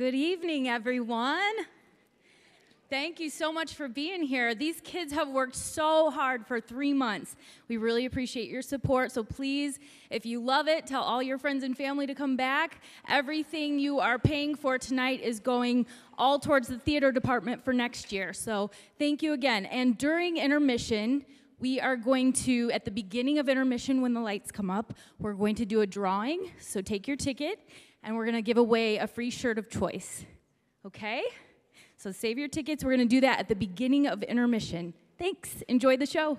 Good evening, everyone. Thank you so much for being here. These kids have worked so hard for 3 months. We really appreciate your support, so please, if you love it, tell all your friends and family to come back. Everything you are paying for tonight is going all towards the theater department for next year, so thank you again. And during intermission, we are going to, at the beginning of intermission when the lights come up, we're going to do a drawing, so take your ticket, and we're going to give away a free shirt of choice, okay? So save your tickets. We're going to do that at the beginning of intermission. Thanks. Enjoy the show.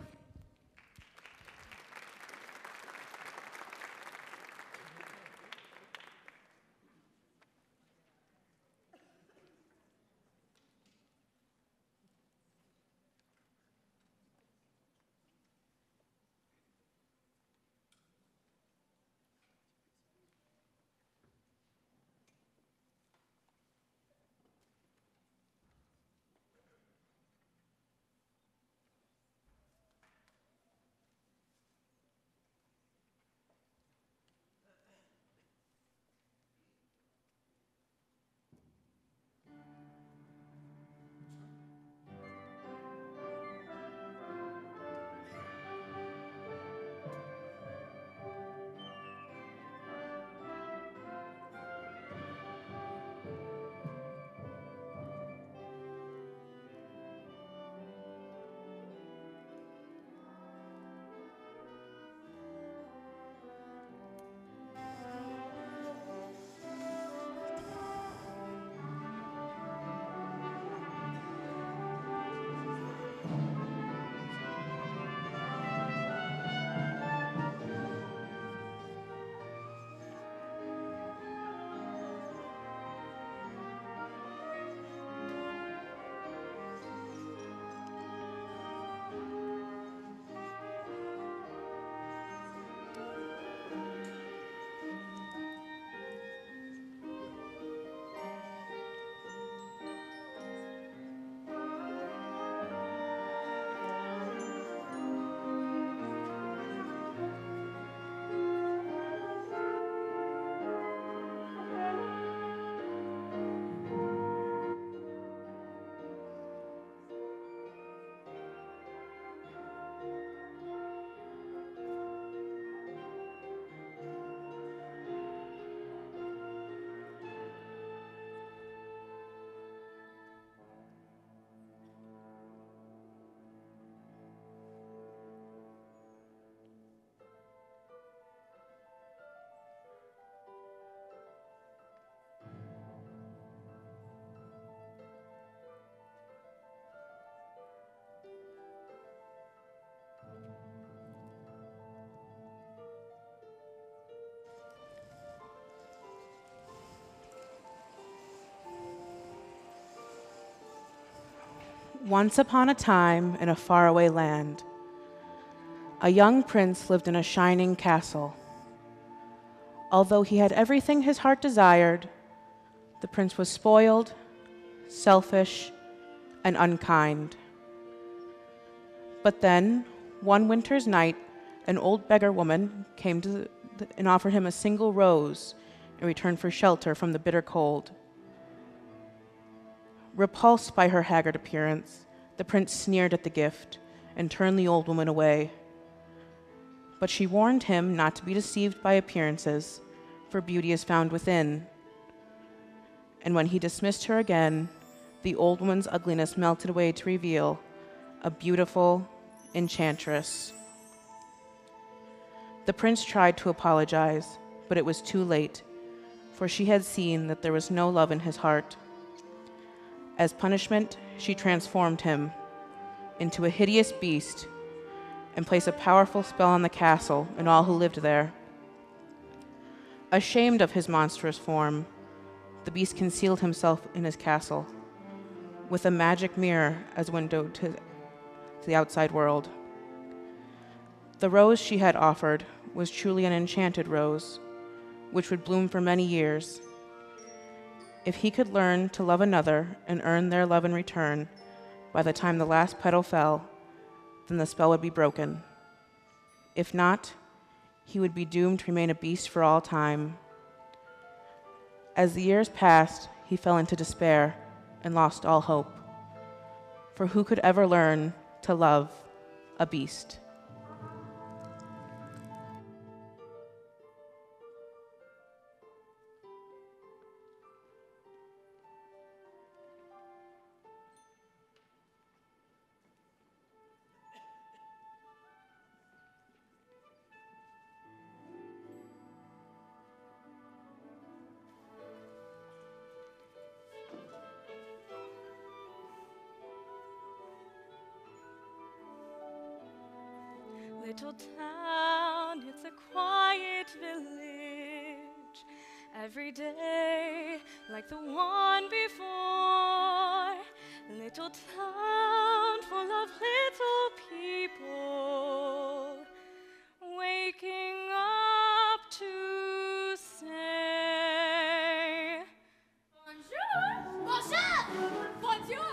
Once upon a time, in a faraway land, a young prince lived in a shining castle. Although he had everything his heart desired, the prince was spoiled, selfish, and unkind. But then, one winter's night, an old beggar woman came and offered him a single rose in return for shelter from the bitter cold. Repulsed by her haggard appearance, the prince sneered at the gift and turned the old woman away. But she warned him not to be deceived by appearances, for beauty is found within. And when he dismissed her again, the old woman's ugliness melted away to reveal a beautiful enchantress. The prince tried to apologize, but it was too late, for she had seen that there was no love in his heart. As punishment, she transformed him into a hideous beast and placed a powerful spell on the castle and all who lived there. Ashamed of his monstrous form, the beast concealed himself in his castle, with a magic mirror as window to the outside world. The rose she had offered was truly an enchanted rose, which would bloom for many years. If he could learn to love another and earn their love in return, by the time the last petal fell, then the spell would be broken. If not, he would be doomed to remain a beast for all time. As the years passed, he he fell into despair and lost all hope. For who could ever learn to love a beast? Little town, it's a quiet village. Every day, like the one before. Little town full of little people, waking up to say, Bonjour! Bonjour! Bonjour!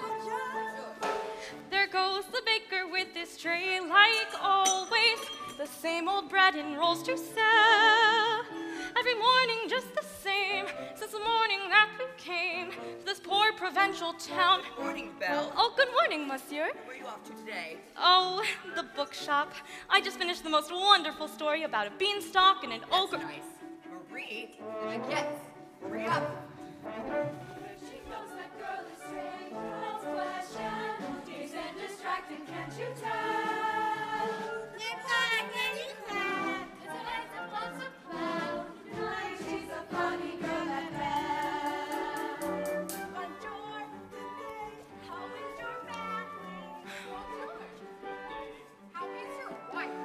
There goes the baker with his tray, like always. The same old bread and rolls to sell. Every morning just the same, since the morning that we came to this poor provincial town. Good morning, Belle. Oh, good morning, monsieur. Where are you off to today? Oh, the bookshop. I just finished the most wonderful story about a beanstalk and an ogre. That's nice. Marie, yes. Hurry up. She knows that girl is strange, let's question. Dazed and distracted, can't you tell? You're gonna get it back, 'cause her head's a bunch of cloud. Tonight she's a funny girl at Belle. Bonjour, good day, how is your family? Bonjour, how is your wife?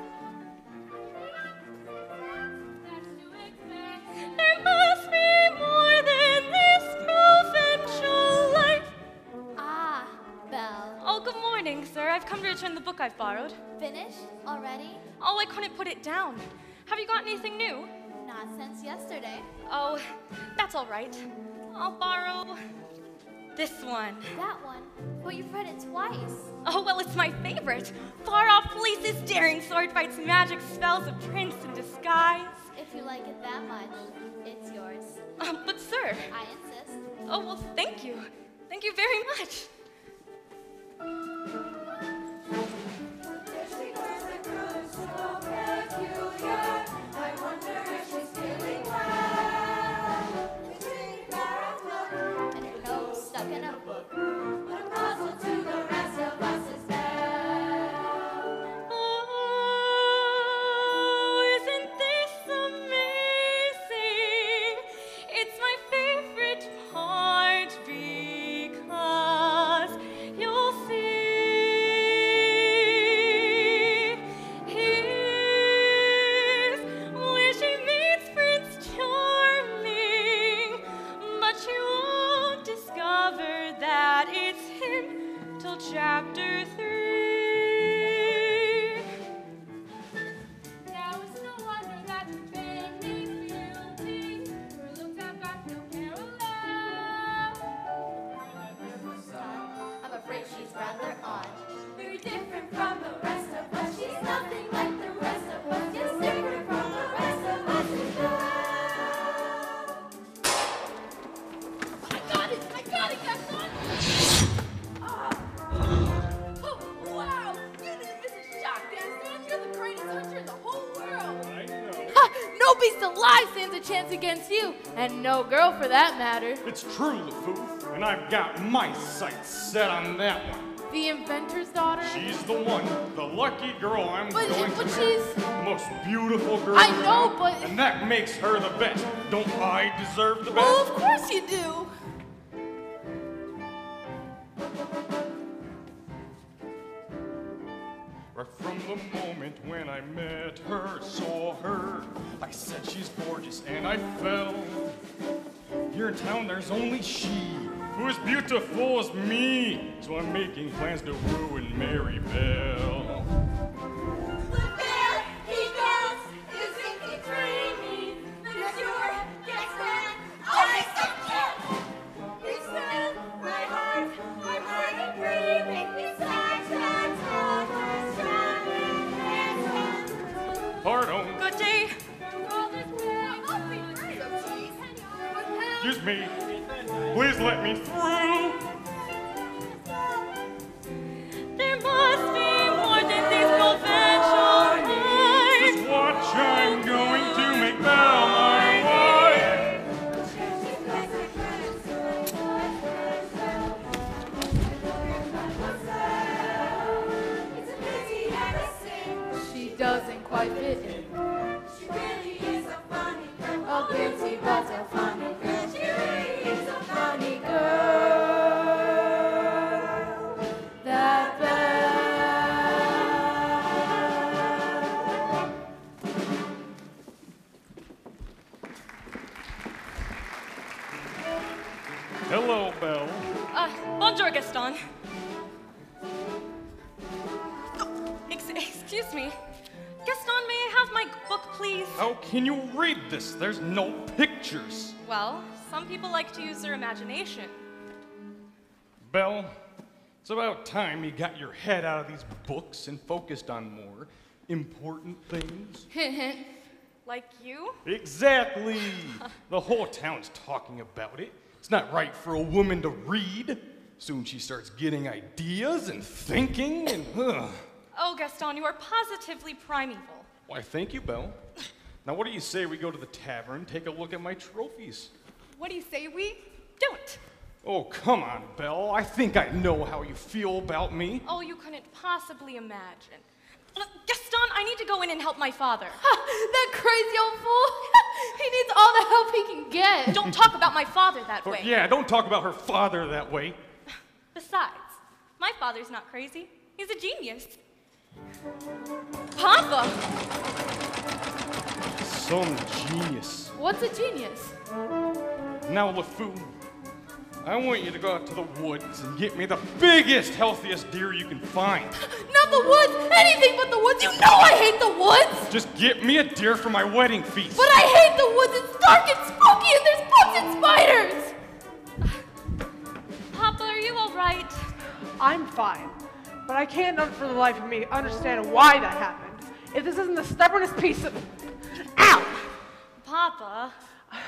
That's to expect. There must be more than this provincial life. Ah, Belle. Oh, good morning, sir. I've come to return the book I've borrowed. Finished already? Oh, I couldn't put it down. Have you got anything new? Not since yesterday. Oh, that's all right. I'll borrow this one. That one? But you've read it twice. Oh, well, it's my favorite. Far off places, daring sword fights, magic spells, a prince in disguise. If you like it that much, it's yours. But sir, I insist. oh, well, thank you. Thank you very much. And her nose stuck in a book. What a puzzle to the rest of us is Belle. Oh, isn't this amazing? It's my favorite part because you'll see here's where she meets Prince Charming, but you won't discover that it's him till chapter 3. Now it's no wonder that the bending building, her looks have got no parallel. I'm afraid she's rather odd, very different from the rest of us. She's nothing like the rest of us, yes, different from the rest of us. I got it, Gaston! Oh, wow! You didn't miss a shot, Gaston! You're the greatest hunter in the whole world! I know. Ha! No beast alive stands a chance against you, and no girl for that matter. It's true, LeFou, and I've got my sights set on that one. The inventor's daughter? She's the one, the lucky girl I'm But going to she's... the most beautiful girl I know, around, but- and that makes her the best. Don't I deserve the Well, of best? course you do. Right from the moment when I met her, saw her, I said she's gorgeous, and I fell. Here in town, there's only she who is beautiful as me. So I'm making plans to woo and marry Belle. Look there, he goes! Isn't he dreamy? Monsieur Gaston! Oh, he's so cute! He said, my heart, I'm already breathing. He's such a tall, charming man. Pardon, Good day. All this way, I'll be great. excuse me. Please please let me through. There must be more than these conventional lines. Just watch, I'm going to make Belle my wife. She doesn't quite fit in. She really is a funny girl. A guilty but a funny girl. She really is a Funny girl. That Belle. Hello, Belle. Bonjour, Gaston. Excuse me. Gaston, may I have my book, please? How can you read this? There's no pictures. Well, some people like to use their imagination. Belle, it's about time you got your head out of these books and focused on more important things. Hint, hint. Like you? Exactly. The whole town's talking about it. It's not right for a woman to read. Soon she starts getting ideas and thinking and, Oh, Gaston, you are positively primeval. Why, thank you, Belle. Now, what do you say we go to the tavern, take a look at my trophies? What do you say we don't? Oh, come on, Belle. I think I know how you feel about me. Oh, you couldn't possibly imagine. Gaston, I need to go in and help my father. That crazy old fool. He needs all the help he can get. Don't talk about my father that way. Yeah, don't talk about her father that way. Besides, my father's not crazy. He's a genius. Papa! Some genius. What's a genius? Now, LeFou, I want you to go out to the woods and get me the biggest, healthiest deer you can find. Not the woods. Anything but the woods. You know I hate the woods. Just get me a deer for my wedding feast. But I hate the woods. It's dark and spooky and there's bugs and spiders. Papa, are you all right? I'm fine, but I can't for the life of me understand why that happened. If this isn't the stubbornest piece of... Ow! Papa.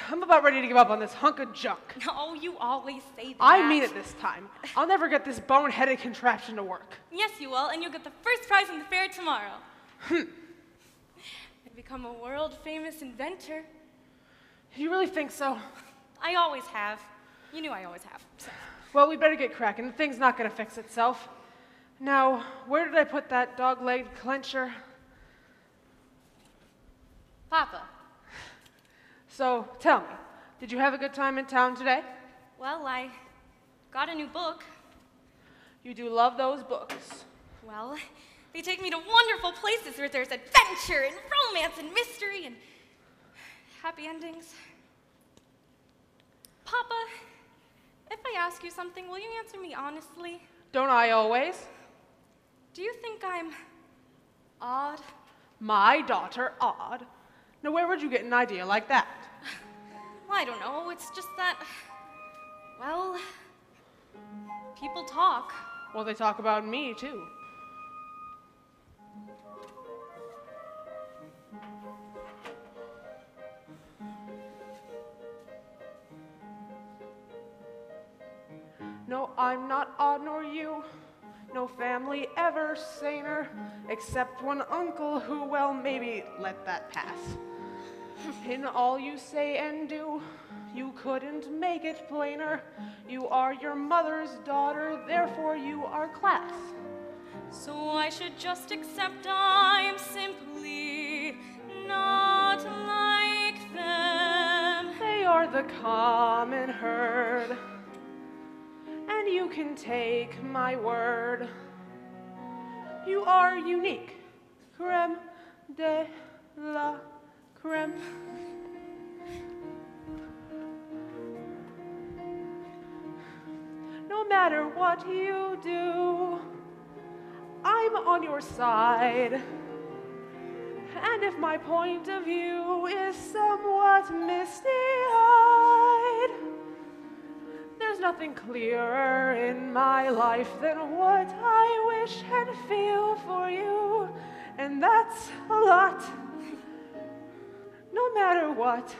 I'm about ready to give up on this hunk of junk. Oh, you always say that. I mean it this time. I'll never get this bone-headed contraption to work. Yes, you will, and you'll get the first prize in the fair tomorrow. I've become a world-famous inventor. You really think so? I always have. You knew I always have. So. Well, we better get cracking. The thing's not gonna fix itself. Now, where did I put that dog-legged clencher? Papa. So, tell me, did you have a good time in town today? Well, I got a new book. You do love those books. Well, they take me to wonderful places where there's adventure and romance and mystery and happy endings. Papa, if I ask you something, will you answer me honestly? Don't I always? Do you think I'm odd? My daughter, odd? Now, where would you get an idea like that? Well, I don't know. It's just that, well, people talk. Well, they talk about me, too. No, I'm not odd nor you. No family ever saner, except one uncle who, well, maybe let that pass. In all you say and do, you couldn't make it plainer. You are your mother's daughter, therefore you are class. So I should just accept I'm simply not like them. They are the common herd, and you can take my word. You are unique, creme de la creme. No matter what you do, I'm on your side. And if my point of view is somewhat misty-eyed, there's nothing clearer in my life than what I wish and feel for you, and that's a lot. No matter what.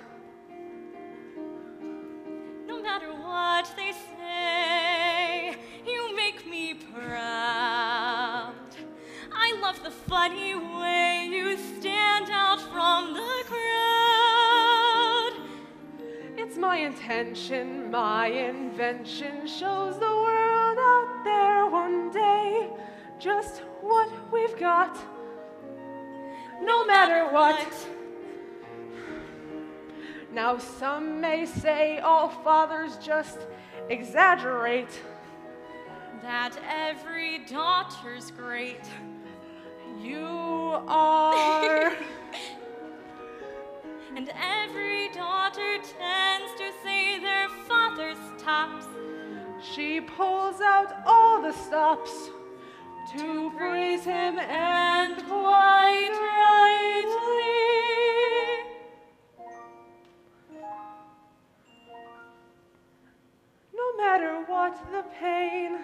No matter what. what they say. You make me proud. I love the funny way you stand out from the crowd. It's my intention, my invention shows the world out there one day just what we've got. No matter what. Now some may say all fathers just exaggerate. That every daughter's great. You are. And every daughter tends to say their father's tops. She pulls out all the stops to praise him, and quite rightly. No matter what the pain,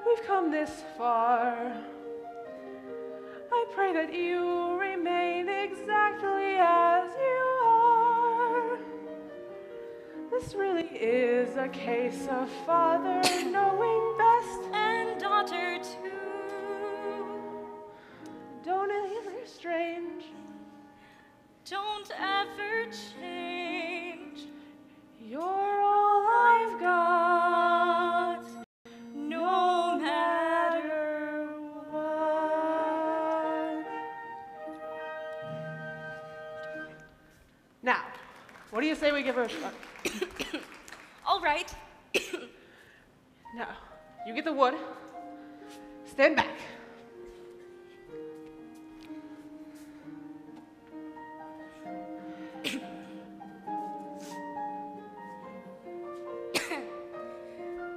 we've come this far. I pray that you remain exactly as you are. This really is a case of father knowing best. And daughter too. Don't ever strange. Don't ever change. You're all I've got, no matter what. Now, what do you say we give her a shot? All right. Now, you get the wood. Stand back.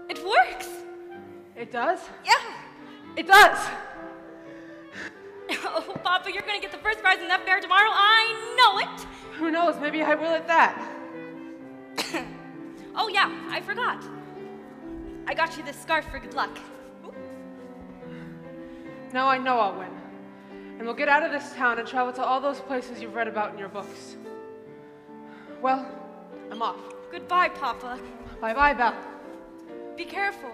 It works. It does? Yeah. It does. Oh, Papa, you're gonna get the first prize in that fair tomorrow. I know it. Who knows? Maybe I will at that. Oh yeah, I forgot. I got you this scarf for good luck. Ooh. Now I know I'll win. And we'll get out of this town and travel to all those places you've read about in your books. Well, I'm off. Goodbye, Papa. Bye-bye, Belle. Be careful.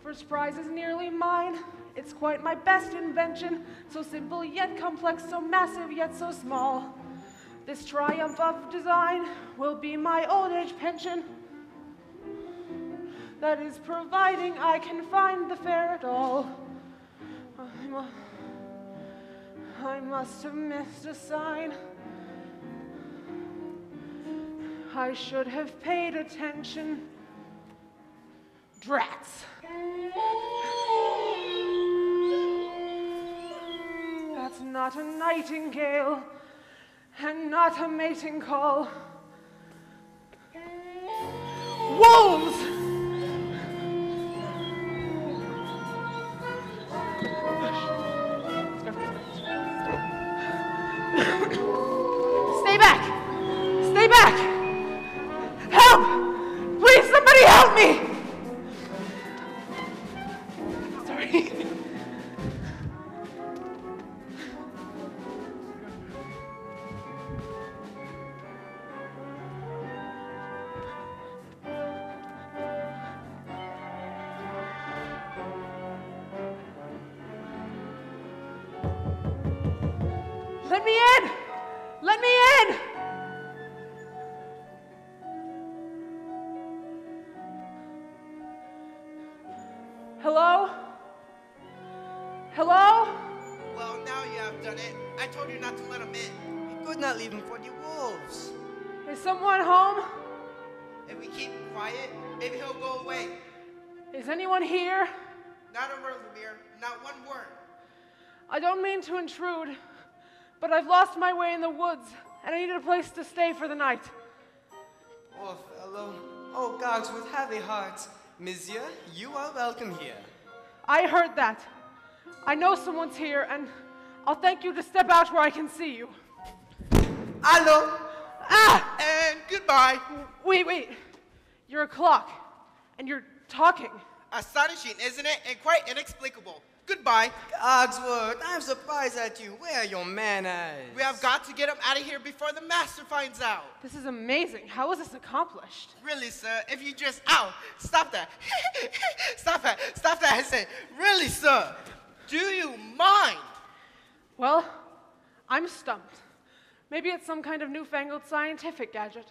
First prize is nearly mine. It's quite my best invention, so simple yet complex, so massive yet so small. This triumph of design will be my old age pension. That is providing I can find the fair at all. I must have missed a sign. I should have paid attention. Drats. That's not a nightingale, and not a mating call. Wolves! Stay back! Stay back! Help! Please, somebody help me! Sorry. Let me in! Let me in! Hello? Hello? Well, now you have done it. I told you not to let him in. You could not leave him for the wolves. Is someone home? If we keep quiet, maybe he'll go away. Is anyone here? Not a word, Lemire. Not one word. I don't mean to intrude, but I've lost my way in the woods, and I needed a place to stay for the night. Oh, fellow. Oh, gods with heavy hearts. Monsieur, you are welcome here. I heard that. I know someone's here, and I'll thank you to step out where I can see you. Hello. Ah! And goodbye. Wait. You're a clock, and you're talking. Astonishing, isn't it? And quite inexplicable. Goodbye. Cogsworth, I'm surprised at you. Where are your manners? We have got to get him out of here before the master finds out. This is amazing. How was this accomplished? Really, sir, if you just... Ow! Stop that. Stop that, I said. Really, sir, do you mind? Well, I'm stumped. Maybe it's some kind of newfangled scientific gadget.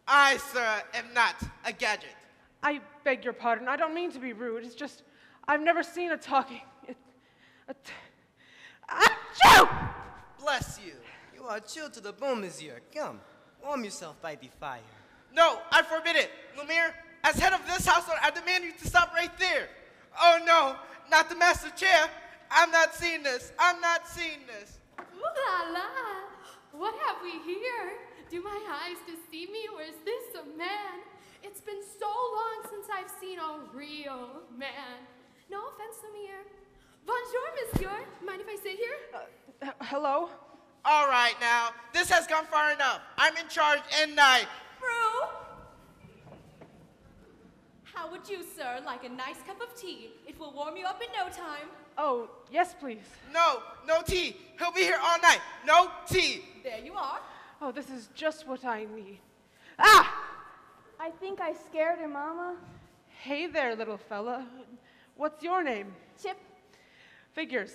I, sir, am not a gadget. I beg your pardon. I don't mean to be rude. It's just, I've never seen a talking... Achoo! Bless you. You are chilled to the bone, monsieur. Come, warm yourself by the fire. No, I forbid it. Lumiere, as head of this household, I demand you to stop right there. Oh no, not the master chair. I'm not seeing this. I'm not seeing this. Ooh la la! What have we here? Do my eyes deceive me, or is this a man? It's been so long since I've seen a real man. No offense, Lumiere. Bonjour, monsieur. Mind if I sit here? Hello? All right now, this has gone far enough. I'm in charge and I... Prue? How would you, sir, like a nice cup of tea? It will warm you up in no time. Oh, yes, please. No tea. He'll be here all night. No tea. There you are. Oh, this is just what I need. Ah! I think I scared her, Mama. Hey there, little fella. What's your name? Chip. Figures.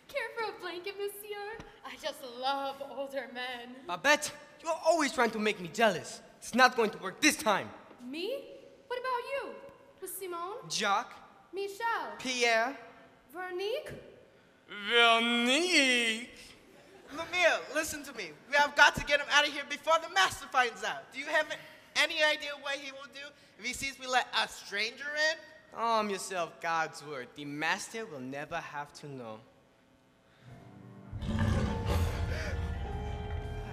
Care for a blanket, monsieur? I just love older men. Babette, you're always trying to make me jealous. It's not going to work this time. Me? What about you? Was Simone? Jacques. Michel? Pierre. Veronique? Veronique. Lumiere, listen to me. We have got to get him out of here before the master finds out. Do you have any idea what he will do if he sees we let a stranger in? Calm yourself, Cogsworth. The master will never have to know.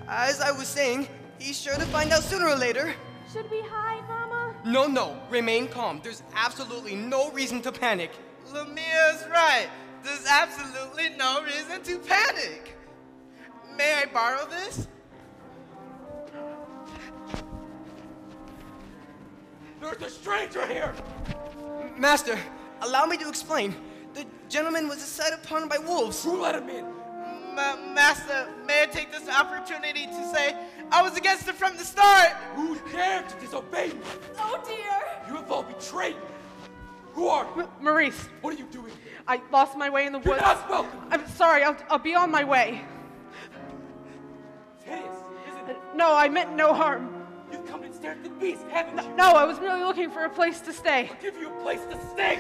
As I was saying, he's sure to find out sooner or later. Should we hide, Mama? No. Remain calm. There's absolutely no reason to panic. Lemaire's right. There's absolutely no reason to panic. May I borrow this? There's a stranger here! Master, allow me to explain. The gentleman was decided upon by wolves. Who let him in? Master, may I take this opportunity to say I was against it from the start? Who dared to disobey me? Oh, dear. You have all betrayed me. Who are you? Maurice. What are you doing? I lost my way in the You're woods. not welcome. I'm sorry. I'll be on my way. It's hideous, isn't it? No, I meant no harm. You've come and stared at the beast, haven't you? No, I was merely looking for a place to stay. I'll give you a place to stay.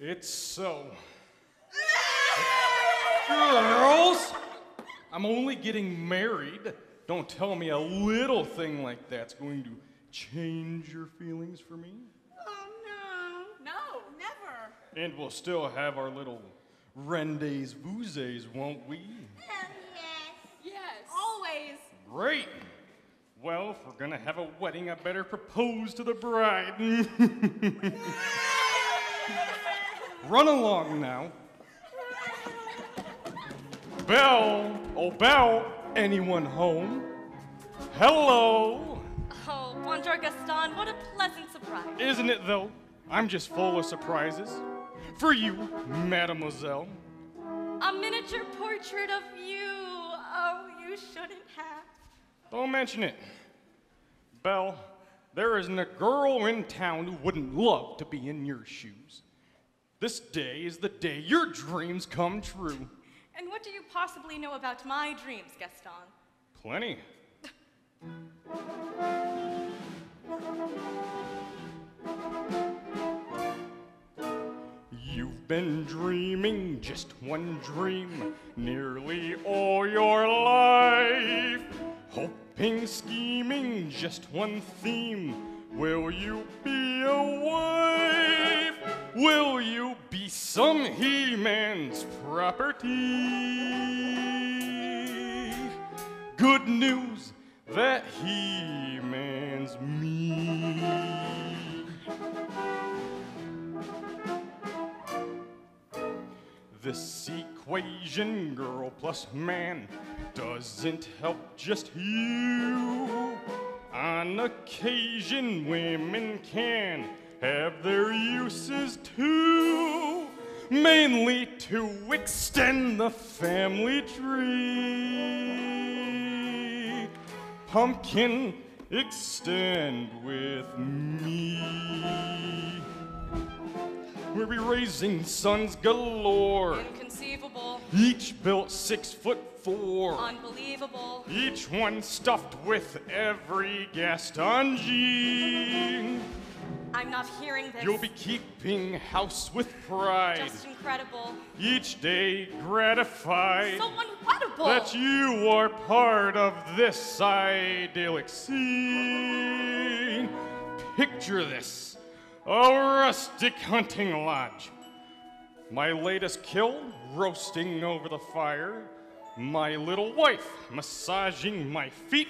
It's so. Girls! I'm only getting married. Don't tell me a little thing like that's going to change your feelings for me. Oh, no. No, never. And we'll still have our little rendes vuses, won't we? Yes. Always. Great. Well, if we're gonna have a wedding, I better propose to the bride. Run along now. Belle, oh Belle, anyone home? Hello. Oh, bonjour, Gaston. What a pleasant surprise. Isn't it though? I'm just full of surprises. For you, mademoiselle. A miniature portrait of you. Oh, you shouldn't have. Don't mention it. Belle, there isn't a girl in town who wouldn't love to be in your shoes. This day is the day your dreams come true. And what do you possibly know about my dreams, Gaston? Plenty. You've been dreaming just one dream nearly all your life. Hoping, scheming, just one theme. Will you be a wife? Will you be some He-Man's property? Good news, that He-Man's me. This equation, girl plus man, doesn't help just you. On occasion, women can have their uses too, mainly to extend the family tree. Pumpkin, extend with me. We'll be raising sons galore. Inconceivable. Each built 6'4". Unbelievable. Each one stuffed with every Gaston gene. I'm not hearing this. You'll be keeping house with pride. Just incredible. Each day gratified. So unwettable. That you are part of this idyllic scene. Picture this. A rustic hunting lodge. My latest kill roasting over the fire. My little wife massaging my feet.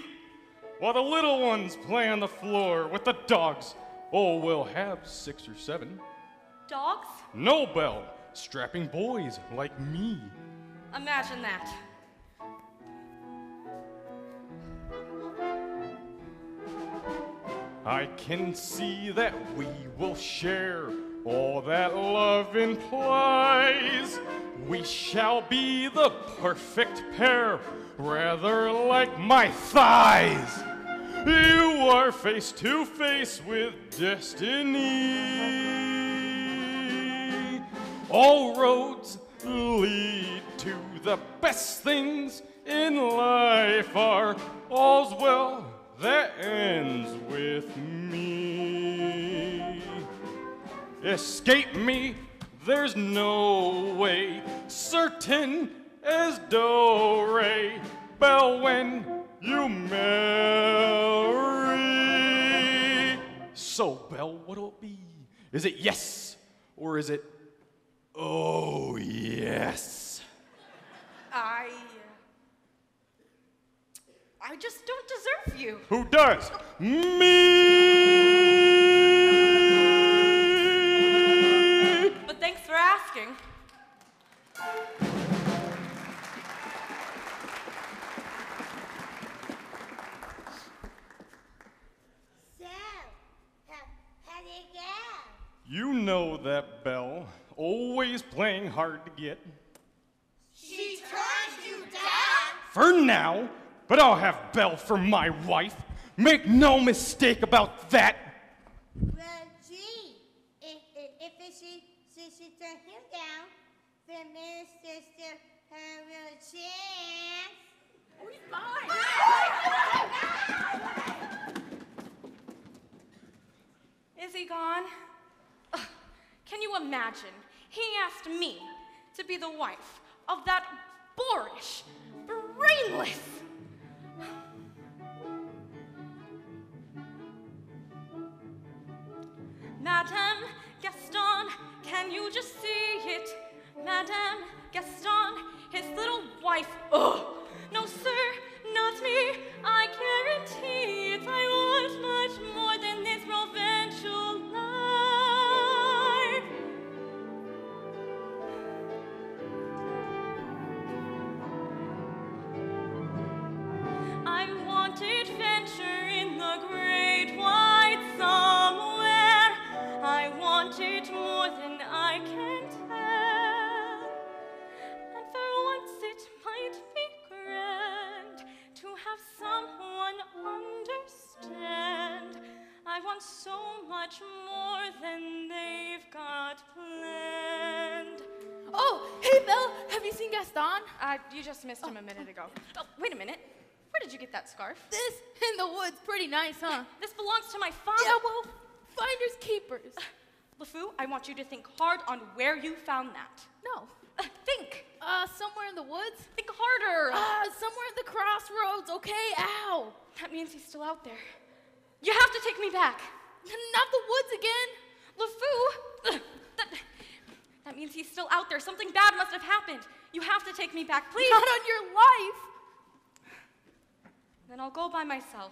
While the little ones play on the floor with the dogs. Oh, we'll have 6 or 7. Dogs? No, Belle. Strapping boys like me. Imagine that. I can see that we will share all that love implies. We shall be the perfect pair, rather like my thighs. You are face to face with destiny. All roads lead to the best things in life are all's well that ends with me. Escape me, there's no way, certain as do-re, Belle, when you marry. So, Belle, what'll it be? Is it yes, or is it, oh, yes? I just don't deserve you. Who does? Me! But thanks for asking. So, how did it go? You know that, Belle. Always playing hard to get. She turned you down? For now, but I'll have Belle for my wife. Make no mistake about that. Well, gee, if she turned him down, the minister still had a real chance. Oh, he's mine. Is he gone? Ugh, can you imagine? He asked me to be the wife of that boorish, brainless. Madame Gaston, can you just see it? Madame Gaston, his little wife. Ugh! No, sir, not me. I guarantee it. I want much more than this provincial life. I want adventure in the great wide somewhere. I want it more than I can tell. And for once it might be grand to have some want so much more than they've got planned. Oh, hey, Belle, have you seen Gaston? You just missed him a minute ago. Oh, wait a minute. Where did you get that scarf? This in the woods, pretty nice, huh? This belongs to my father. Yeah, well, finders keepers. LeFou, I want you to think hard on where you found that. No. Think. Somewhere in the woods? Think harder. Somewhere at the crossroads, okay? Ow. That means he's still out there. You have to take me back. Not the woods again. LeFou, that means he's still out there. Something bad must have happened. You have to take me back, please. Not on your life. Then I'll go by myself.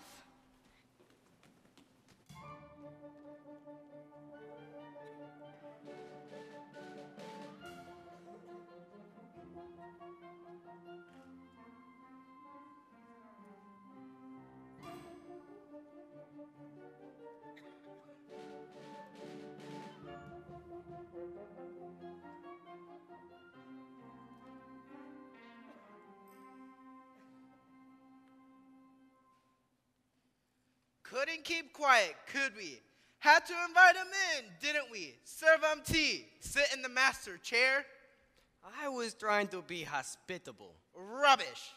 Couldn't keep quiet, could we? Had to invite him in, didn't we? Serve him tea, sit in the master chair. I was trying to be hospitable. Rubbish.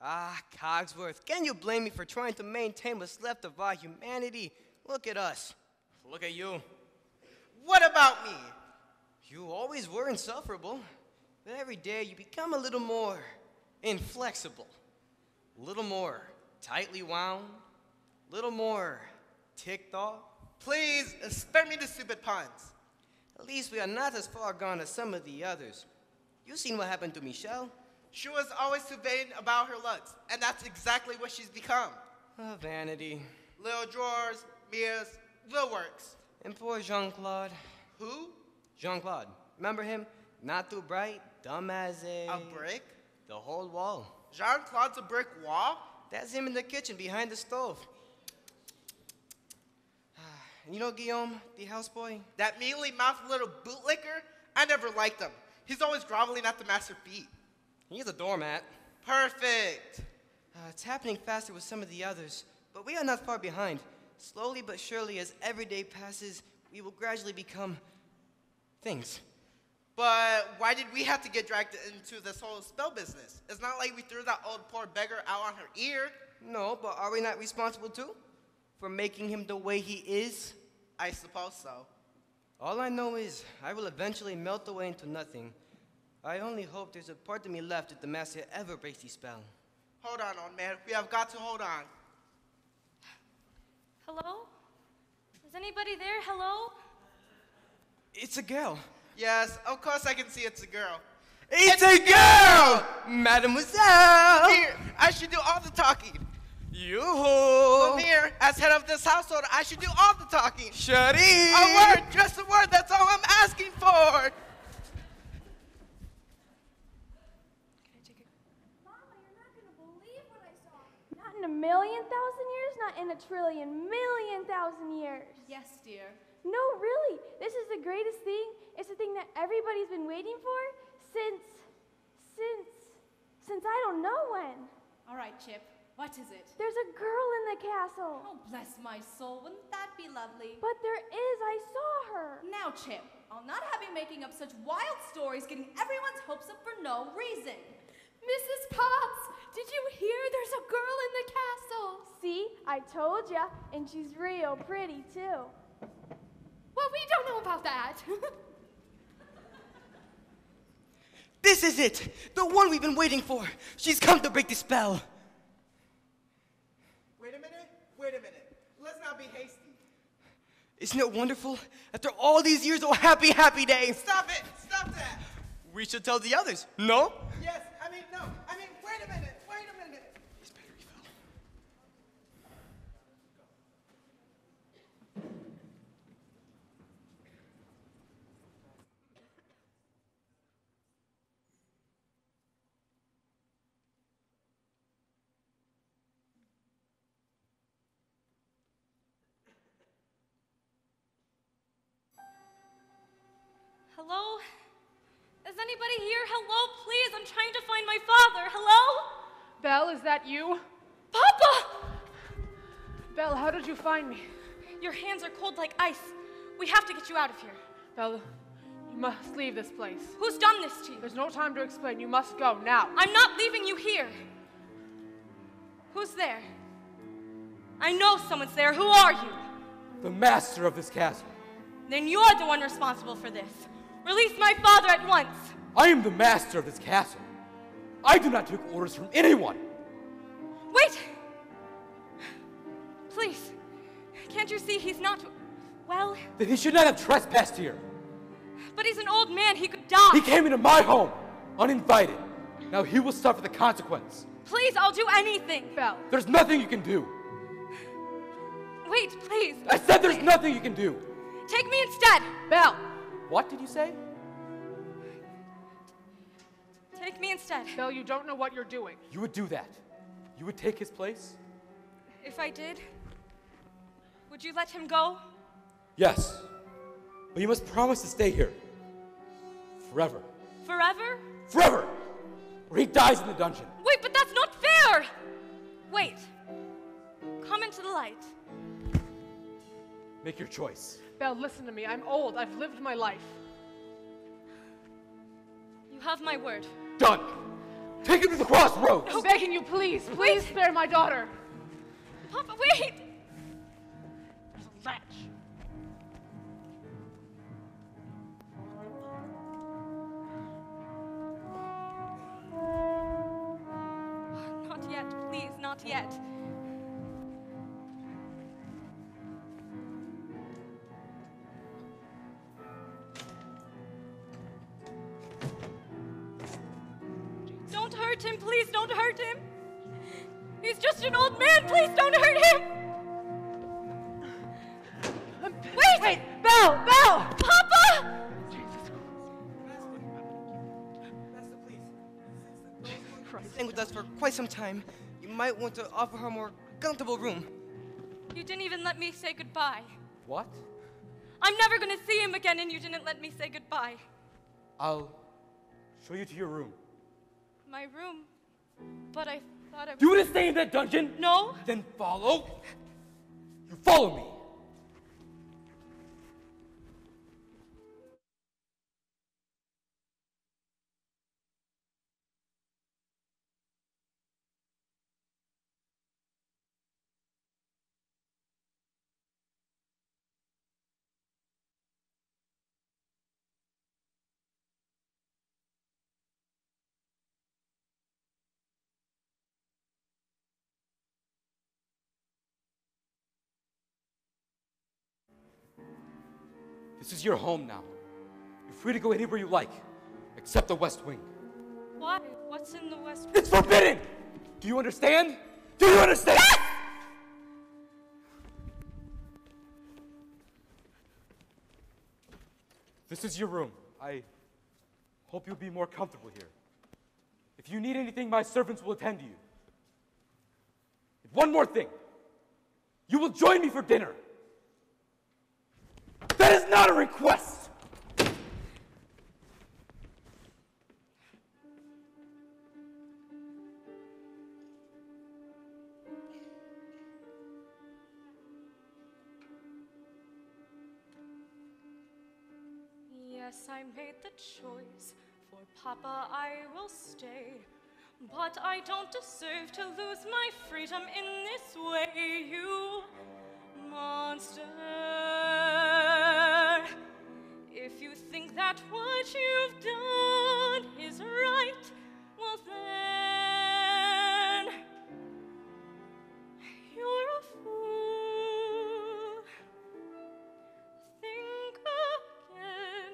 Ah, Cogsworth, can you blame me for trying to maintain what's left of our humanity? Look at us. Look at you. What about me? You always were insufferable, but every day you become a little more inflexible, a little more tightly wound, a little more ticked off. Please, spare me the stupid puns. At least we are not as far gone as some of the others. You seen what happened to Michelle? She was always too vain about her looks, and that's exactly what she's become. Vanity. Little drawers, mirrors, little works. And poor Jean-Claude. Who? Jean-Claude. Remember him? Not too bright, dumb as a brick? The whole wall. Jean-Claude's a brick wall? That's him in the kitchen behind the stove. You know Guillaume, the houseboy? That mealy-mouthed little bootlicker? I never liked him. He's always groveling at the master's feet. He's a doormat. Perfect. It's happening faster with some of the others, but we are not far behind. Slowly but surely, as every day passes, we will gradually become things. But why did we have to get dragged into this whole spell business? It's not like we threw that old poor beggar out on her ear. No, but are we not responsible too? For making him the way he is? I suppose so. All I know is I will eventually melt away into nothing. I only hope there's a part of me left if the master ever breaks the spell. Hold on, old man. We have got to hold on. Hello? Is anybody there? Hello? It's a girl. Yes, of course I can see it's a girl. It's a girl! Mademoiselle! Here, I should do all the talking. Yoo-hoo! Here, as head of this household, I should do all the talking. Shari! A word, just a word, that's all I'm asking for. Mama, you're not going to believe what I saw. Not in 1,000,000 years, not in 1,000,000,000,000,000 years. Yes, dear. No, really. This is the greatest thing. It's the thing that everybody's been waiting for since I don't know when. All right, Chip. What is it? There's a girl in the castle. Oh, bless my soul. Wouldn't that be lovely? But there is. I saw her. Now, Chip, I'll not have you making up such wild stories, getting everyone's hopes up for no reason. Mrs. Potts, did you hear there's a girl in the castle? See, I told ya, and she's real pretty, too. Well, we don't know about that. This is it! The one we've been waiting for! She's come to break the spell! Wait a minute. Let's not be hasty. Isn't it wonderful? After all these years, oh, happy, happy day! Stop it! Stop that! We should tell the others, no? Yes, no. Wait a minute. His battery fell. Hello? Is anybody here? Hello, please. I'm trying to find my father. Hello? Belle, is that you? Papa! Belle, how did you find me? Your hands are cold like ice. We have to get you out of here. Belle, you must leave this place. Who's done this to you? There's no time to explain. You must go now. I'm not leaving you here. Who's there? I know someone's there. Who are you? The master of this castle. Then you're the one responsible for this. Release my father at once. I am the master of this castle. I do not take orders from anyone. Wait! Please. Can't you see he's not well? Then he should not have trespassed here. But he's an old man. He could die. He came into my home, uninvited. Now he will suffer the consequence. Please, I'll do anything. Belle. There's nothing you can do. Wait, please. I said there's nothing you can do. Take me instead. Belle. What did you say? Take me instead. Belle, you don't know what you're doing. You would do that. You would take his place? If I did, would you let him go? Yes. But you must promise to stay here. Forever. Forever? Forever! Or he dies in the dungeon. Wait, but that's not fair! Wait. Come into the light. Make your choice. Belle, listen to me. I'm old. I've lived my life. You have my word. Done! Take him to the crossroads! I'm begging you, please. Please spare my daughter. Papa, wait! There's a latch. Not yet, please, not yet. Don't hurt him, please, don't hurt him. He's just an old man, please don't hurt him. Wait! Wait, Belle! Belle! Papa! Staying with us for quite some time. You might want to offer her a more comfortable room. You didn't even let me say goodbye. What? I'm never gonna see him again and you didn't let me say goodbye. I'll show you to your room. My room? But I thought I was... You want to stay in that dungeon? No. Then follow. You follow me. This is your home now. You're free to go anywhere you like, except the West Wing. Why? What's in the West Wing? It's forbidden! Do you understand? Do you understand? Yes! This is your room. I hope you'll be more comfortable here. If you need anything, my servants will attend to you. And one more thing. You will join me for dinner. That is not a request! Yes, I made the choice. For Papa, I will stay. But I don't deserve to lose my freedom in this way, you monster. If you think that what you've done is right, well then you're a fool. Think again.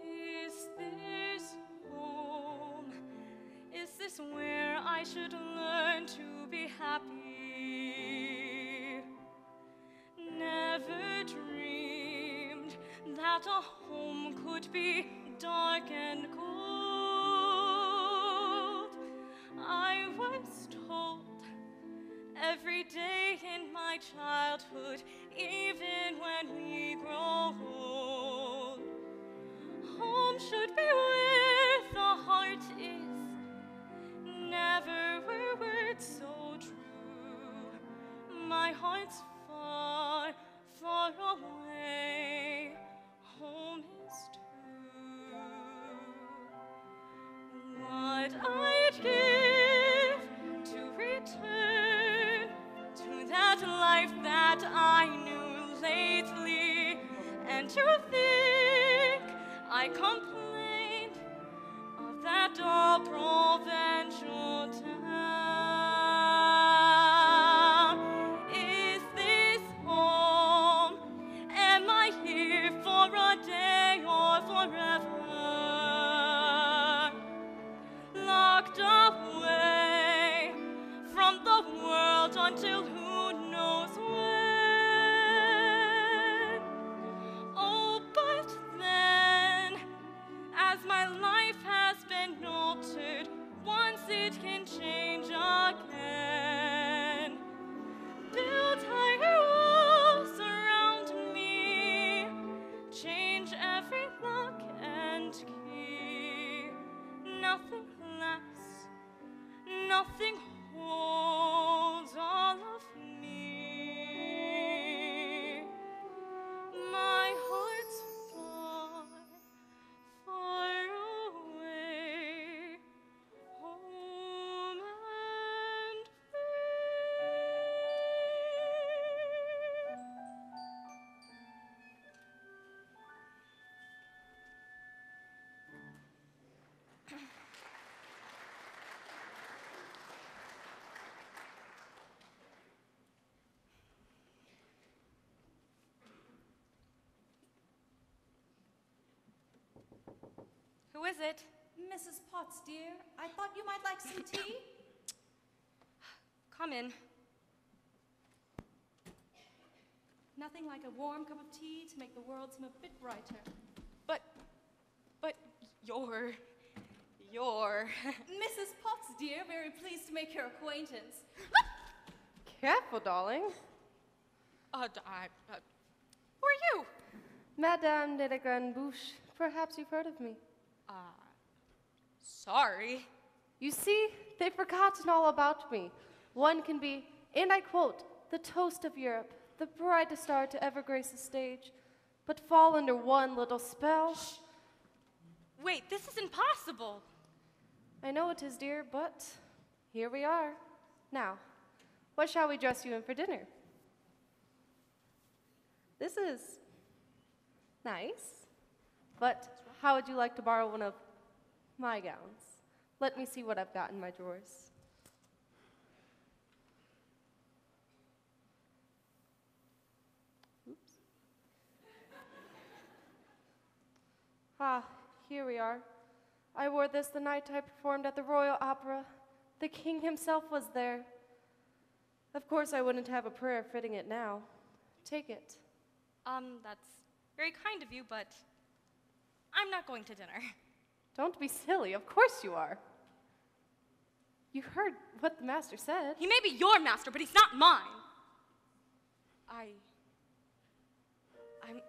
Is this home? Is this where I should learn to be happy? Never dreamed that a home could be dark and cold. I was told every day in my childhood, even when we grow old, home should be where the heart is, And to think I complained of that dull provincial town. Is this home? Am I here for a day or forever? Locked away from the world until who knows when. Oh, but then, as my life has been altered, once it can change again. Build higher walls around me, change every lock and key. Nothing lasts, nothing holds all of me. My heart's far, far away, home and Who is it? Mrs. Potts, dear, I thought you might like some tea. Come in. Nothing like a warm cup of tea to make the world seem a bit brighter. But you're... Mrs. Potts, dear, very pleased to make your acquaintance. Careful, darling. Who are you? Madame de la Grande Bouche. Perhaps you've heard of me. Sorry. You see, they've forgotten all about me. One can be, and I quote, the toast of Europe, the brightest star to ever grace the stage, but fall under one little spell. Shh. Wait, this is impossible. I know it is, dear, but here we are. Now, what shall we dress you in for dinner? This is nice, but how would you like to borrow one of my gowns? Let me see what I've got in my drawers. Oops. Ah, here we are. I wore this the night I performed at the Royal Opera. The king himself was there. Of course, I wouldn't have a prayer fitting it now. Take it. That's very kind of you, but I'm not going to dinner. Don't be silly. Of course you are. You heard what the master said. He may be your master, but he's not mine.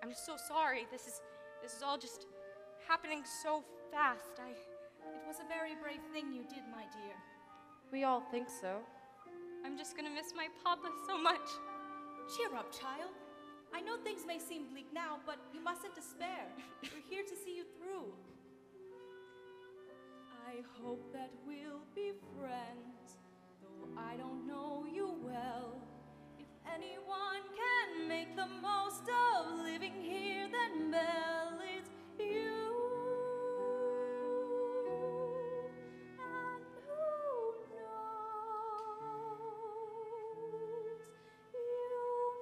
I'm so sorry. This is all just happening so fast. It was a very brave thing you did, my dear. We all think so. I'm just gonna miss my papa so much. Cheer up, child. I know things may seem bleak now, but you mustn't despair. We're here to see you through. I hope that we'll be friends, though I don't know you well. If anyone can make the most of living here, then Belle, it's you. And who knows, you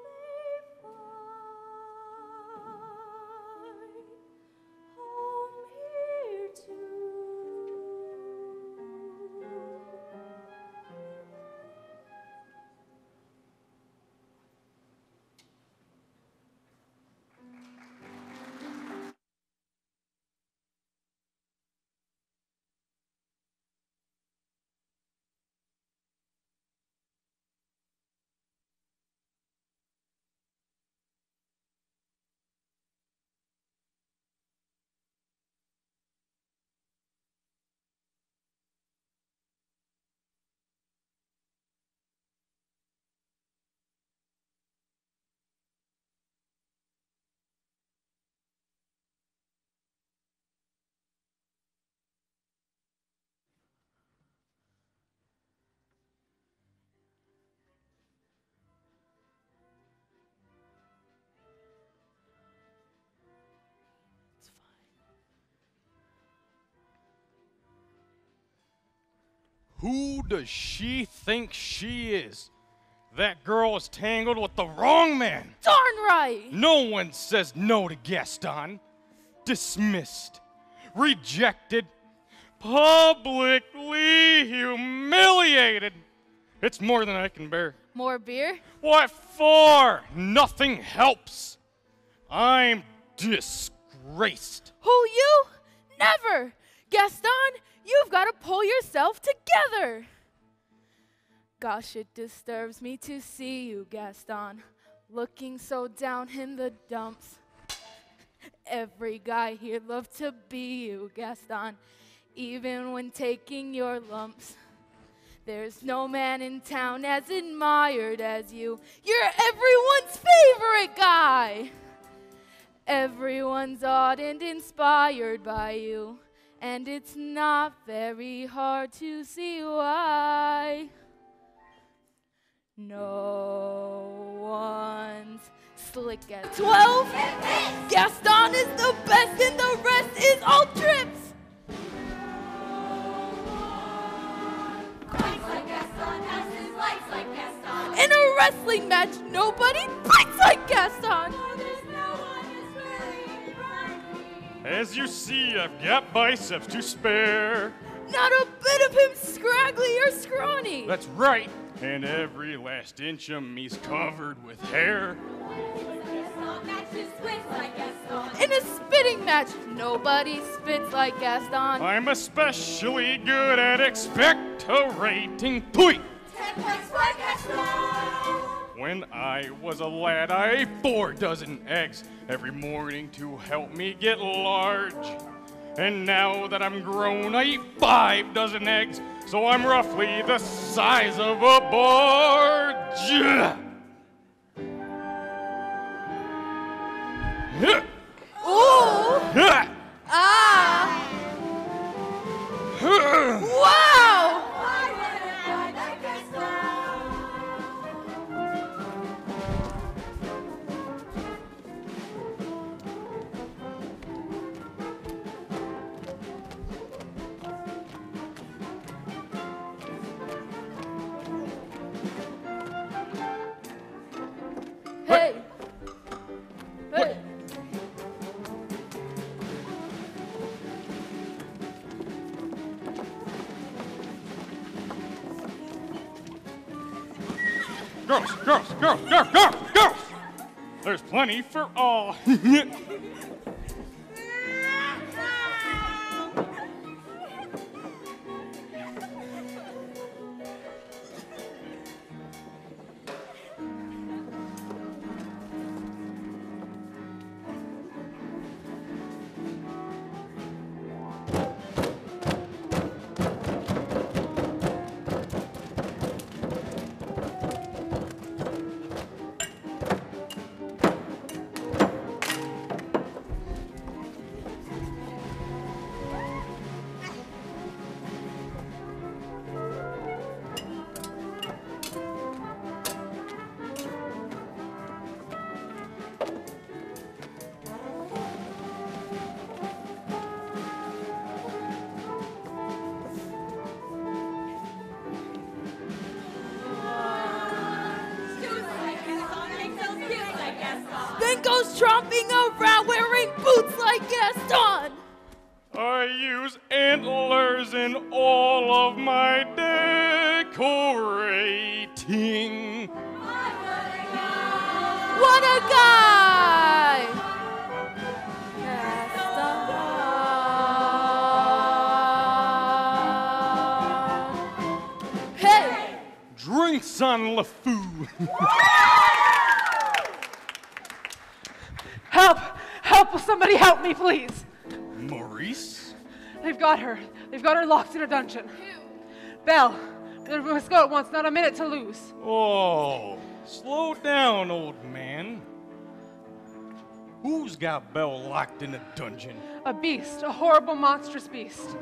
may find home here too. Who does she think she is? That girl is tangled with the wrong man. Darn right! No one says no to Gaston. Dismissed. Rejected. Publicly humiliated. It's more than I can bear. More beer? What for? Nothing helps. I'm disgraced. Who, you? Never! Gaston, you've got to pull yourself together. Gosh, it disturbs me to see you, Gaston, looking so down in the dumps. Every guy here loved to be you, Gaston, even when taking your lumps. There's no man in town as admired as you. You're everyone's favorite guy. Everyone's awed and inspired by you, and it's not very hard to see why. No one's slick at 12. Gaston is the best and the rest is all trips. In a wrestling match, nobody bites like Gaston. As you see, I've got biceps to spare. Not a bit of him scraggly or scrawny. That's right. And every last inch of me's covered with hair. In a spitting match, nobody spits like Gaston. I'm especially good at expectorating. Pooey! 10 points for Gaston! When I was a lad, I ate 4 dozen eggs every morning to help me get large. And now that I'm grown, I eat 5 dozen eggs, so I'm roughly the size of a barge. Ooh! Ah! Wow! Hey! Hey! Girls! There's plenty for all. Then goes tromping around wearing boots like Gaston. I use antlers in all of my decorating. What a guy! Gaston. Hey! Drinks on LeFou. Help! Help! Will somebody help me, please? Maurice? They've got her. They've got her locked in a dungeon. Belle, we must go at once. Not a minute to lose. Oh, slow down, old man. Who's got Belle locked in a dungeon? A beast. A horrible, monstrous beast.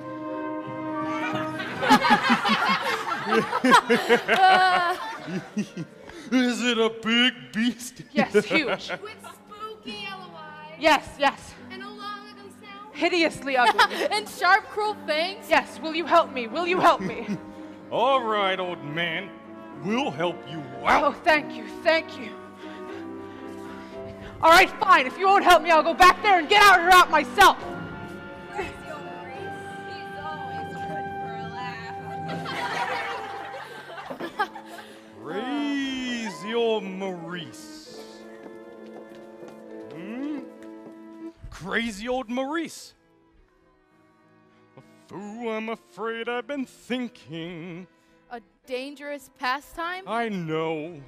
Is it a big beast? Yes, huge. With spooky yellow eyes. Yes, yes. And a long ugly snout. Hideously ugly. And sharp, cruel fangs. Yes, will you help me? Will you help me? All right, old man. We'll help you out. Oh, thank you, thank you. All right, fine. If you won't help me, I'll go back there and get out her out myself. Crazy old Maurice. He's always good for a laugh. Crazy old Maurice. Crazy old Maurice. Ooh, I'm afraid I've been thinking. A dangerous pastime? I know,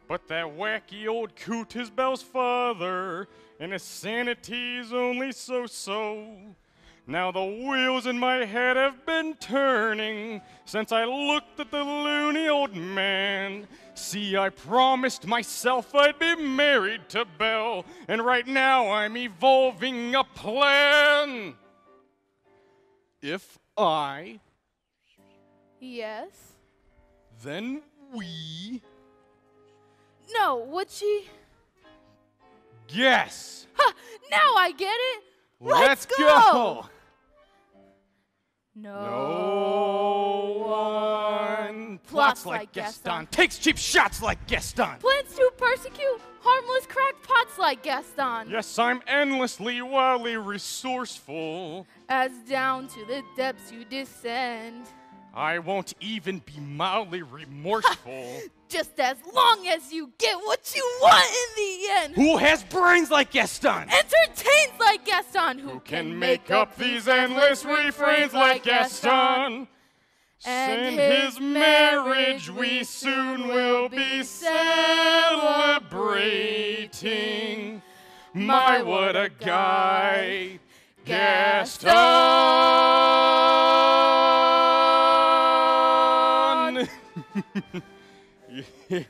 but that wacky old coot is Belle's father, and his sanity's only so-so. Now the wheels in my head have been turning since I looked at the loony old man. See, I promised myself I'd be married to Belle, and right now I'm evolving a plan. If I, Yes. then we, No, would she? guess. Ha! Now I get it! Let's go! No one plots like Gaston, takes cheap shots like Gaston. Plans to persecute harmless crackpots like Gaston. Yes, I'm endlessly, wildly resourceful. As down to the depths you descend. I won't even be mildly remorseful. Just as long as you get what you want in the end. Who has brains like Gaston? Entertains like Gaston. Who Can make up these endless refrains like Gaston. And his marriage we soon will be celebrating. My, what a guy, Gaston! Yeah.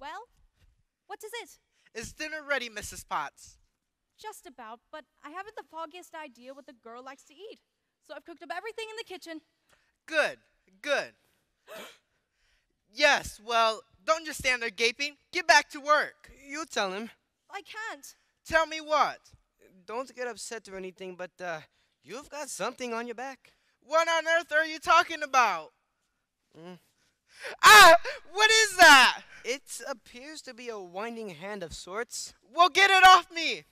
Well, what is it? Is dinner ready, Mrs. Potts? Just about, but I haven't the foggiest idea what the girl likes to eat. So I've cooked up everything in the kitchen. Good, good. Yes, well, don't just stand there gaping. Get back to work. You tell him. I can't. Tell me what? Don't get upset or anything, but you've got something on your back. What on earth are you talking about? Ah! What is that? It appears to be a winding hand of sorts. Well, get it off me!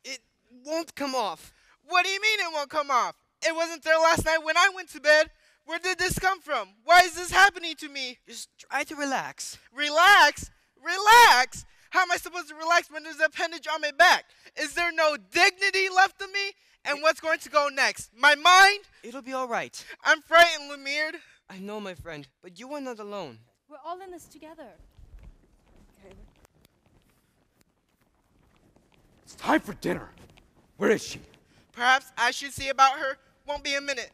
It won't come off. What do you mean it won't come off? It wasn't there last night when I went to bed. Where did this come from? Why is this happening to me? Just try to relax. Relax? Relax? How am I supposed to relax when there's an appendage on my back? Is there no dignity left of me? And what's going to go next? My mind? It'll be all right. I'm frightened, Lumiere. I know, my friend, but you are not alone. We're all in this together. It's time for dinner. Where is she? Perhaps I should see about her. Won't be a minute.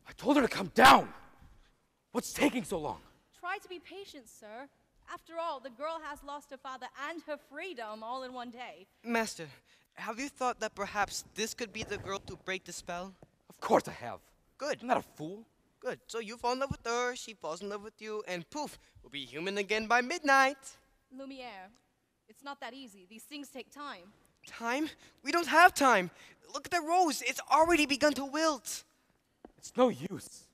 I told her to come down. What's taking so long? Try to be patient, sir. After all, the girl has lost her father and her freedom all in one day. Master, have you thought that perhaps this could be the girl to break the spell? Of course I have. Good. I'm not a fool. Good. So you fall in love with her, she falls in love with you, and poof, we'll be human again by midnight. Lumiere, it's not that easy. These things take time. Time? We don't have time. Look at the rose. It's already begun to wilt. It's no use.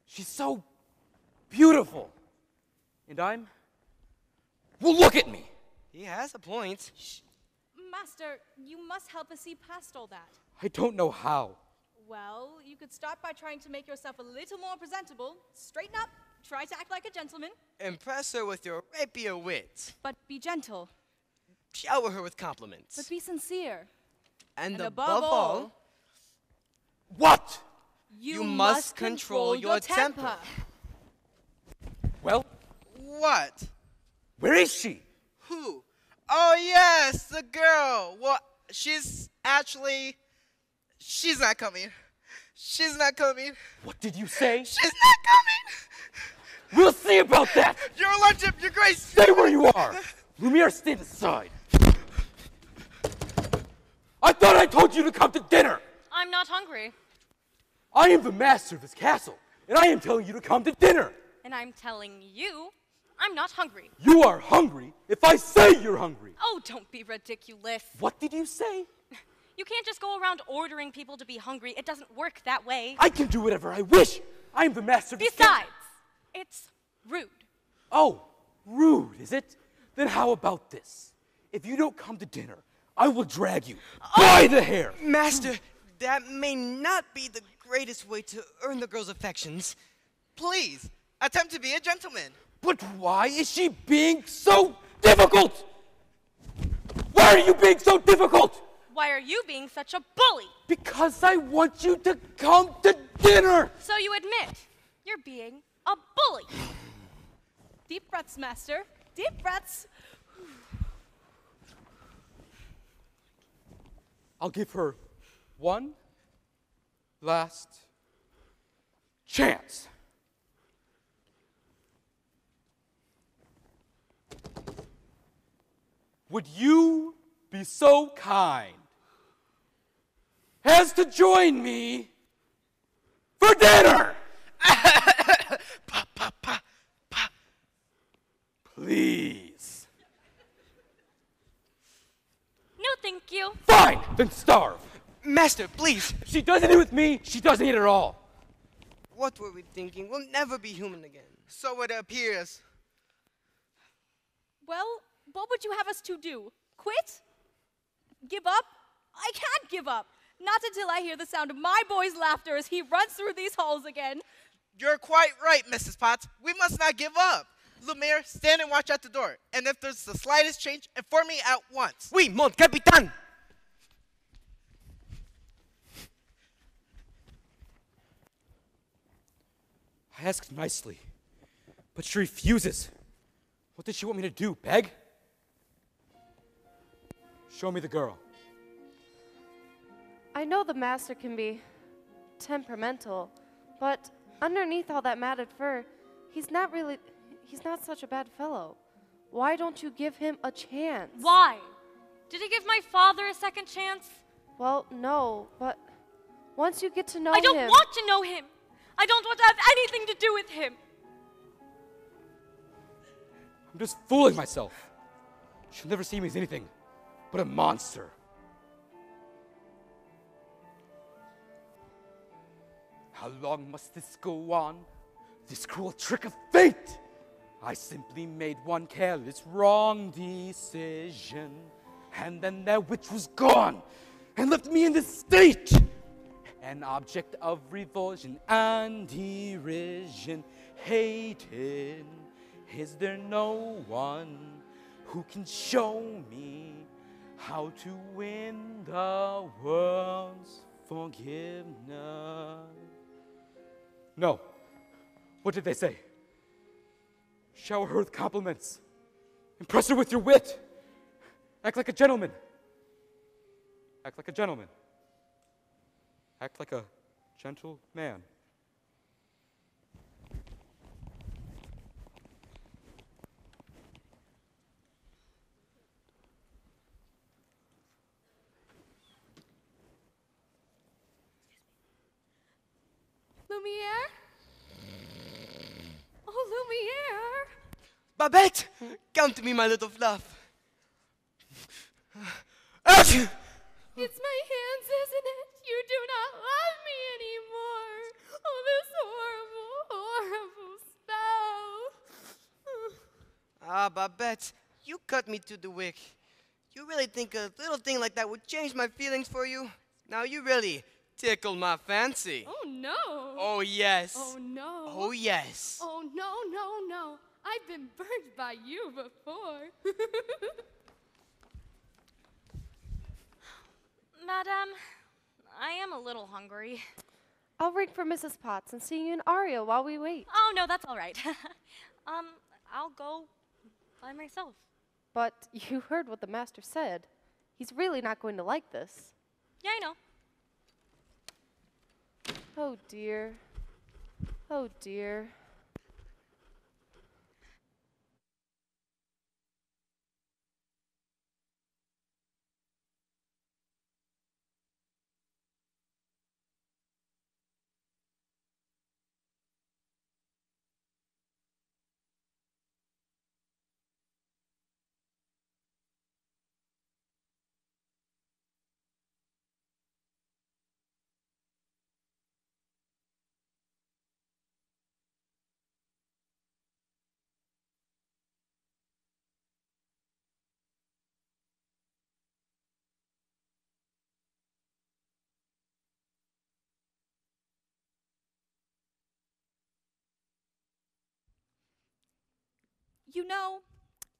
She's so beautiful. And I'm... Well, look at me. He has a point. Shh. Master, you must help us see past all that. I don't know how. Well, you could start by trying to make yourself a little more presentable. Straighten up. Try to act like a gentleman. Impress her with your rapier wit. But be gentle. Shower her with compliments. But be sincere. And above all... What? You must control your temper. Well, What? where is she? Who? Oh, yes, the girl. Well, she's not coming. She's not coming. What did you say? She's not coming. We'll see about that. Your Lordship, Your Grace. Stay where you are. Lumiere, stand aside. I thought I told you to come to dinner. I'm not hungry. I am the master of this castle, and I am telling you to come to dinner. And I'm telling you, I'm not hungry. You are hungry if I say you're hungry. Oh, don't be ridiculous. What did you say? You can't just go around ordering people to be hungry. It doesn't work that way. I can do whatever I wish. I am the master of this castle. Besides, it's rude. Oh, rude, is it? Then how about this? If you don't come to dinner, I will drag you by the hair. Master, that may not be the greatest way to earn the girl's affections. Please, attempt to be a gentleman. But why is she being so difficult? Why are you being so difficult? Why are you being such a bully? Because I want you to come to dinner. So you admit you're being a bully. Deep breaths, Master. Deep breaths. I'll give her one last chance. Would you be so kind as to join me for dinner? Please. No, thank you. Fine, then starve. Master, please. If she doesn't eat with me, she doesn't eat at all. What were we thinking? We'll never be human again. So it appears. Well, what would you have us to do? Quit? Give up? I can't give up. Not until I hear the sound of my boy's laughter as he runs through these halls again. You're quite right, Mrs. Potts. We must not give up. Lumiere, stand and watch at the door. And if there's the slightest change, inform me at once. Oui, mon capitaine. I asked nicely, but she refuses. What does she want me to do, beg? Show me the girl. I know the master can be temperamental, but underneath all that matted fur, he's not such a bad fellow. Why don't you give him a chance? Why? Did he give my father a second chance? Well, no, but once you get to know him... I don't want to know him. I don't want to have anything to do with him. I'm just fooling myself. She'll never see me as anything but a monster. How long must this go on? This cruel trick of fate! I simply made one careless, wrong decision. And then that witch was gone and left me in this state. An object of revulsion and derision, hated. Is there no one who can show me how to win the world's forgiveness? No. What did they say? Shower her with compliments. Impress her with your wit. Act like a gentleman. Act like a gentleman. Act like a gentle man. Lumiere? Oh, Lumiere! Babette! Come to me, my little fluff. It's my hands, isn't it? You do not love me anymore. Oh, this horrible, horrible spell. Ah, Babette, you cut me to the wick. You really think a little thing like that would change my feelings for you? Now you really tickle my fancy. Oh, no. Oh, yes. Oh, no. Oh, yes. Oh, no, no, no. I've been burned by you before. Madame, I am a little hungry. I'll ring for Mrs. Potts and sing you an aria while we wait. Oh, no, that's all right. I'll go by myself. But you heard what the master said. He's really not going to like this. Yeah, I know. Oh, dear. Oh, dear. You know,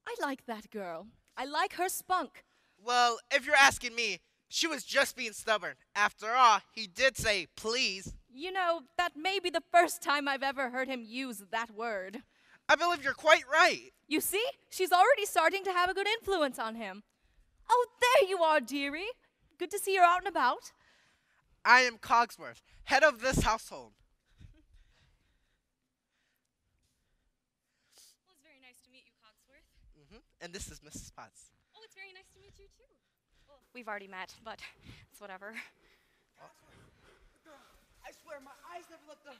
I like that girl. I like her spunk. Well, if you're asking me, she was just being stubborn. After all, he did say please. You know, that may be the first time I've ever heard him use that word. I believe you're quite right. You see, she's already starting to have a good influence on him. Oh, there you are, dearie. Good to see you're out and about. I am Cogsworth, head of this household. Well, it's very nice to meet you, Cogsworth. And this is Mrs. Potts. Oh, it's very nice to meet you, too. Well, we've already met, but it's whatever. I swear my eyes never looked up.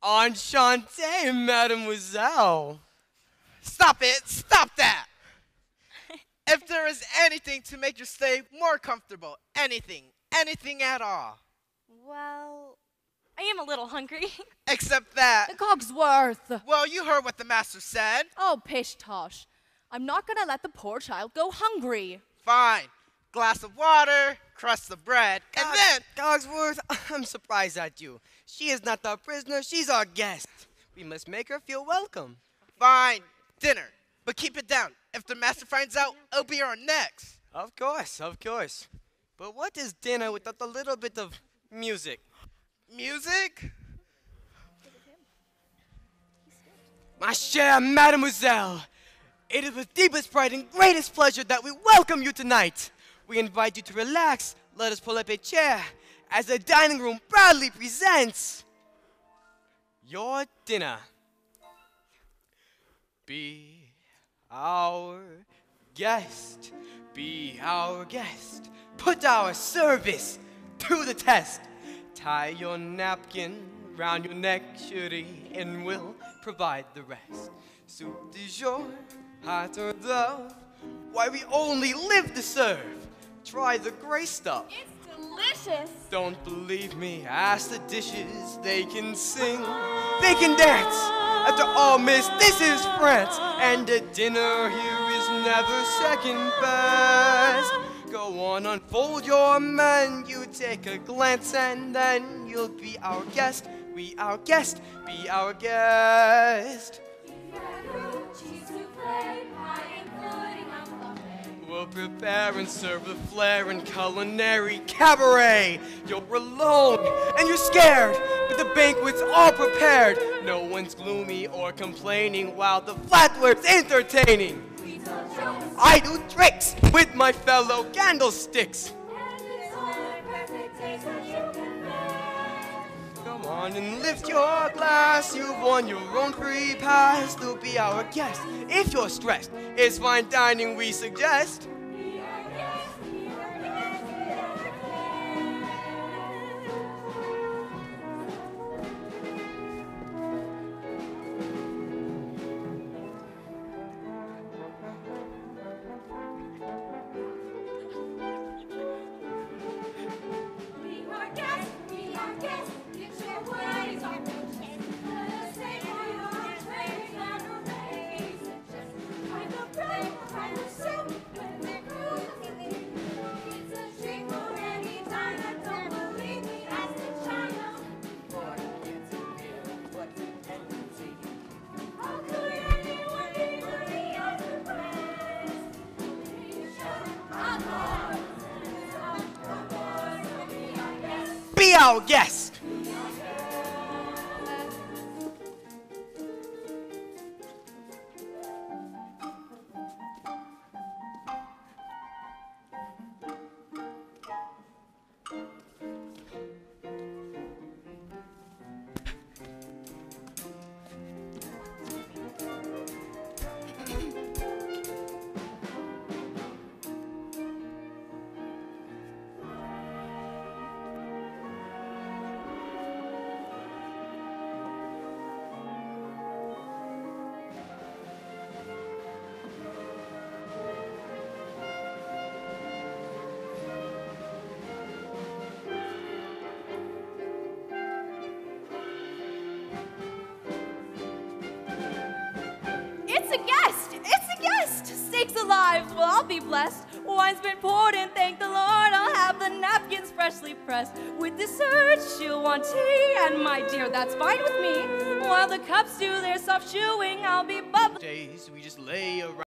Enchanté, mademoiselle. Stop it! Stop that! If there is anything to make your stay more comfortable, anything at all. Well, I am a little hungry. Except that. Cogsworth! Well, you heard what the master said. Oh, pish-tosh. I'm not gonna let the poor child go hungry. Fine. Glass of water, crust of bread, and then... Cogsworth, I'm surprised at you. She is not our prisoner, she's our guest. We must make her feel welcome. Fine. Dinner. But keep it down. If the master finds out, it'll be our necks. Of course, of course. But what is dinner without a little bit of music? Music? My chère mademoiselle, it is with deepest pride and greatest pleasure that we welcome you tonight. We invite you to relax. Let us pull up a chair as the dining room proudly presents your dinner. Be our guest. Be our guest. Put our service to the test. Tie your napkin round your neck, chérie, and we'll provide the rest. Soup du jour, hot hors d'oeuvre. Why, we only live to serve. Try the gray stuff. It's delicious. Don't believe me, ask the dishes. They can sing, they can dance. After all, miss, this is France, and the dinner here is never second best. Go on, unfold your menu, take a glance, and then you'll be our guest. We our guest, be our guest. We'll prepare and serve the flair and culinary cabaret. You're alone and you're scared, but the banquet's all prepared. No one's gloomy or complaining while the flatware's entertaining. I do tricks with my fellow candlesticks. Come on and lift your glass. You've won your own free pass to be our guest. If you're stressed, it's fine dining we suggest. Be our guest. lives, well, I'll be blessed. Wine's been poured and thank the Lord, I'll have the napkins freshly pressed. With dessert, she'll want tea, and my dear, that's fine with me. While the cups do their soft chewing, I'll be bubbling. Days we just lay around.